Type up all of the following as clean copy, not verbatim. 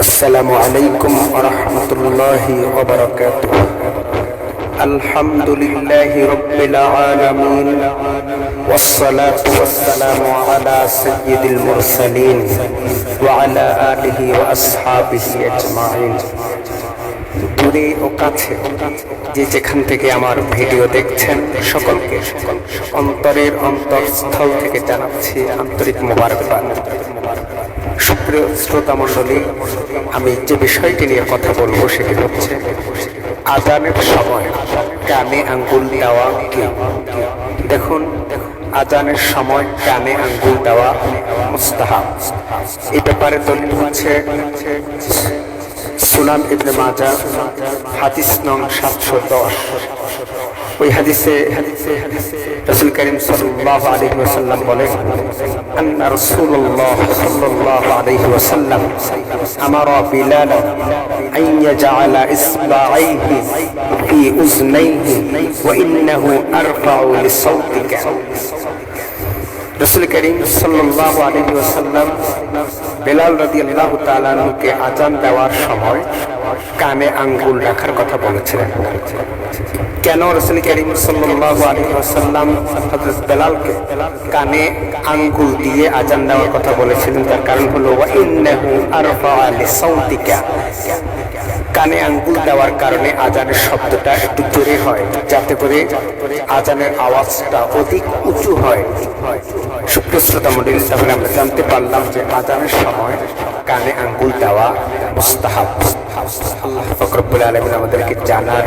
আসসালামু আলাইকুম ওয়া রাহমাতুল্লাহি ওয়া বারাকাতুহু। আলহামদুলিল্লাহি রাব্বিল আলামিন ওয়াস সালাতু ওয়াস সালামু আলা সাইয়্যিদিল মুরসালিন ওয়া আলা আলিহি ওয়া আসহাবিহি আজমাইন। দূরে ও কাছে যে যেখান থেকে আমার ভিডিও দেখছেন সকলকে অন্তরের অন্তঃস্থল থেকে জানাচ্ছি আন্তরিক মোবারকবাদ। সুপ্রিয় শ্রোতা মণ্ডলী, আমি যে বিষয়টি নিয়ে কথা বলবো সেটি হচ্ছে আজানের সময় কানে আঙ্গুল দেওয়া কি। দেখুন, আজানের সময় কানে আঙ্গুল দেওয়া মুস্তাহাব। এই ব্যাপারে দলিল হচ্ছে সুনান ইবনে মাজাহ হাদিস নং 710। ওই হাদিসে রাসূল করিম সাল্লাল্লাহু আলাইহি ওয়াসাল্লাম বলেন, আন্না রাসূলুল্লাহ সাল্লাল্লাহু আলাইহি ওয়াসাল্লাম আমারা বিলাল আন ইয়াজআলা ইসবাআইহি ফি উযনাইহি ওয়া ইন্নাহু আরফাউ লিসাউতিকা। রাসূল করিম সাল্লাল্লাহু আলাইহি ওয়াসাল্লাম বেলাল রাদিয়াল্লাহু তাআলা আনহুকে আযান দেওয়ার সময় কানে আঙ্গুল রাখার কথা বলেছিলেন। কেন রাসূল করিম সাল্লাল্লাহু আলাইহি ওয়াসাল্লাম হযরত বেলালকে কানে আঙ্গুল দিয়ে আযান দেওয়ার কথা বলেছিলেন? তার কারণ হলো ওয়া ইন্নাহু আরফা লিসাউতিকা। কানে আঙ্গুল দেওয়ার কারণে আজানের শব্দটা একটু জোরে হয়, যাতে করে আজানের আওয়াজটা অধিক উঁচু হয়। সুপ্রিয় শ্রোতা মণ্ডলী, তাহলে আমরা জানতে পারলাম যে আজানের সময় কানে আঙ্গুল দেওয়া মুস্তাহাব। আল্লাহ পাক রব্বুল আলামিন আমাদেরকে জানার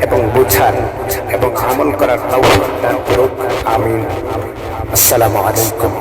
এবং বোঝার এবং আমল করার তৌফিক দান করুক। আমিন। আসসালামু আলাইকুম।